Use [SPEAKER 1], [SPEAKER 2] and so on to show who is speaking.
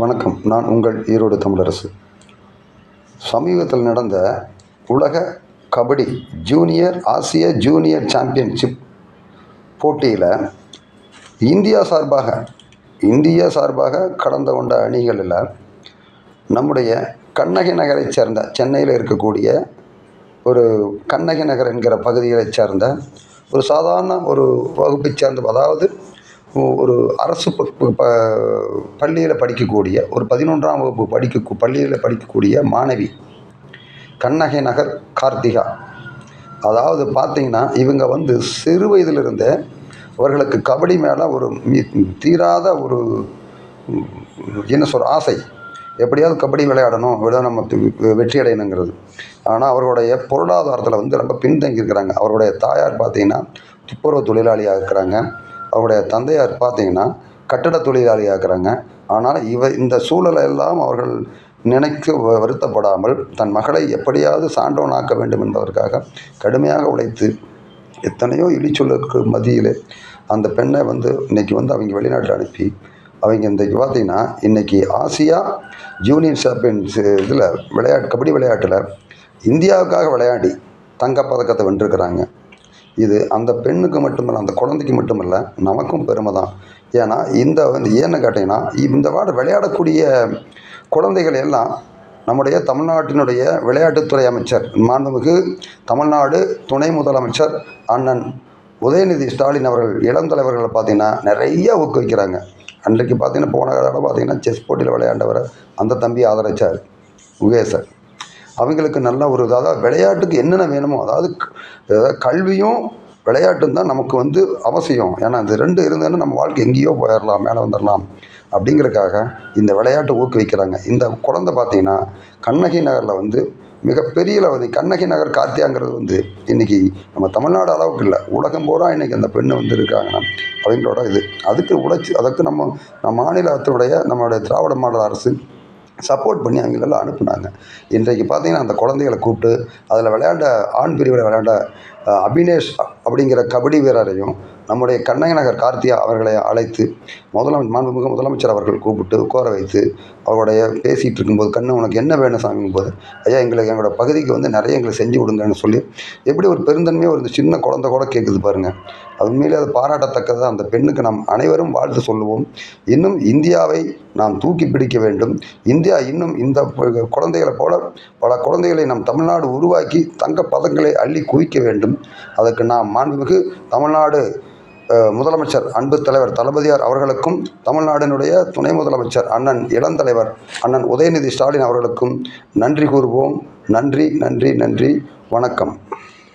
[SPEAKER 1] வணக்கம். நான் உங்கள் ஈரோடு தமிழரசு. சமீபத்தில் நடந்த உலக கபடி ஆசிய ஜூனியர் சாம்பியன்ஷிப் போட்டியில் இந்தியா சார்பாக கடந்து கொண்ட அணிகளில் நம்முடைய கண்ணகி நகரைச் சேர்ந்த சென்னையில் இருக்கக்கூடிய ஒரு கண்ணகி நகர் என்கிற பகுதிகளைச் சேர்ந்த ஒரு சாதாரண ஒரு வகுப்பைச் சேர்ந்த, அதாவது ஒரு அரசு பள்ளியில் படிக்கக்கூடிய ஒரு 11ஆம் வகுப்பு பள்ளியில் படிக்கக்கூடிய மாணவி கண்ணகி நகர் கார்த்திகா. அதாவது பார்த்திங்கன்னா, இவங்க சிறு வயதிலிருந்தே அவர்களுக்கு கபடி மேலே ஒரு தீராத ஒரு ஆசை. எப்படியாவது கபடி விளையாடணும், நம்ம வெற்றி அடையணுங்கிறது. ஆனால் அவர்களுடைய பொருளாதாரத்தில் ரொம்ப பின்தங்கியிருக்கிறாங்க. அவருடைய தாயார் பார்த்திங்கன்னா துப்புரவு தொழிலாளியாக இருக்கிறாங்க. அவருடைய தந்தையார் பார்த்திங்கன்னா கட்டட தொழிலாளியாக இருக்கிறாங்க. ஆனால் இந்த சூழலை எல்லாம் அவர்கள் நினைக்க வருத்தப்படாமல் தன் மகளை எப்படியாவது சான்றோனாக்க வேண்டும் என்பதற்காக கடுமையாக உழைத்து எத்தனையோ இழிச்சொல்லுக்கு மத்தியில் அந்த பெண்ணை இன்றைக்கி அவங்க வெளிநாட்டில் அனுப்பி அவங்க இன்றைக்கி பார்த்திங்கன்னா இன்றைக்கி ஆசியா ஜூனியர் சாம்பியன்ஸ் இதில் கபடி விளையாட்டில் இந்தியாவுக்காக விளையாடி தங்கப்பதக்கத்தை வென்றிருக்கிறாங்க. இது அந்த பெண்ணுக்கு மட்டுமல்ல, அந்த குழந்தைக்கு மட்டுமல்ல, நமக்கும் பெருமை தான். ஏன்னா ஏன்னு கேட்டிங்கன்னா, இந்த விளையாடக்கூடிய குழந்தைகள் எல்லாம் நம்முடைய தமிழ்நாட்டினுடைய விளையாட்டுத்துறை அமைச்சர், மாண்புமிகு தமிழ்நாடு துணை முதலமைச்சர் அண்ணன் உதயநிதி ஸ்டாலின் அவர்கள், இளம் தலைவர்களை பார்த்திங்கன்னா நிறைய ஊக்குவிக்கிறாங்க. அன்றைக்கு பார்த்திங்கன்னா போன காலம் பார்த்திங்கன்னா செஸ் போட்டியில் விளையாண்டவரை அந்த தம்பி ஆதரித்தார் உகேசர். அவங்களுக்கு நல்ல ஒரு அதாவது விளையாட்டுக்கு என்னென்ன வேணுமோ, அதாவது கல்வியும் விளையாட்டும் தான் நமக்கு அவசியம். ஏன்னா இந்த ரெண்டு இருந்ததுன்னா நம்ம வாழ்க்கை எங்கேயோ போயிடலாம், மேலே வந்துடலாம். அப்படிங்கிறதுக்காக இந்த விளையாட்டை ஊக்குவிக்கிறாங்க. இந்த குழந்தை பார்த்திங்கன்னா கண்ணகி நகரில் மிகப்பெரிய கண்ணகி நகர் கார்த்தியாங்கிறது இன்றைக்கி நம்ம தமிழ்நாடு அளவுக்கு இல்லை, உலகம் பூரா இன்றைக்கி அந்த பெண்ணு இருக்காங்கன்னா அவங்களோட அதுக்கு நம்ம மாநிலத்தினுடைய நம்மளுடைய திராவிட மாடல் அரசு சப்போர்ட் பண்ணி அவங்களெல்லாம் அனுப்புனாங்க. இன்றைக்கு பார்த்திங்கன்னா அந்த குழந்தைகளை கூப்பிட்டு அதில் விளையாண்ட ஆண் பிரிவில் விளையாண்ட அபினேஷ் அப்படிங்கிற கபடி வீரரையும் நம்முடைய கண்ணகி நகர் கார்த்தியா அவர்களை அழைத்து மாண்புமிகு முதலமைச்சர் அவர்கள் கூப்பிட்டு உட்கார வைத்து அவருடைய பேசிகிட்டு இருக்கும்போது, கண்ணு உனக்கு என்ன வேணும் சாமிங்கும்போது, ஐயா எங்களோட பகுதிக்கு நிறைய எங்களுக்கு செஞ்சு கொடுங்கன்னு சொல்லி எப்படி ஒரு பெருந்தன்மையாக ஒரு சின்ன குழந்தை கூட கேட்குது பாருங்கள். அது உண்மையிலே அது பாராட்டத்தக்கது. அந்த பெண்ணுக்கு நாம் அனைவரும் வாழ்த்து சொல்லுவோம். இன்னும் இந்தியாவை நாம் தூக்கி பிடிக்க வேண்டும். இந்தியா இன்னும் இந்த குழந்தைகளை போல பல குழந்தைகளை நம் தமிழ்நாடு உருவாக்கி தங்க பதங்களை அள்ளி குவிக்க வேண்டும். அதற்கு நாம் மாண்புமிகு தமிழ்நாடு முதலமைச்சர் அன்பு தலைவர் தளபதியார் அவர்களுக்கும், தமிழ்நாட்டினுடைய துணை முதலமைச்சர் அண்ணன் இளந்தலைவர் அண்ணன் உதயநிதி ஸ்டாலின் அவர்களுக்கும் நன்றி கூறுவோம். நன்றி நன்றி நன்றி. வணக்கம்.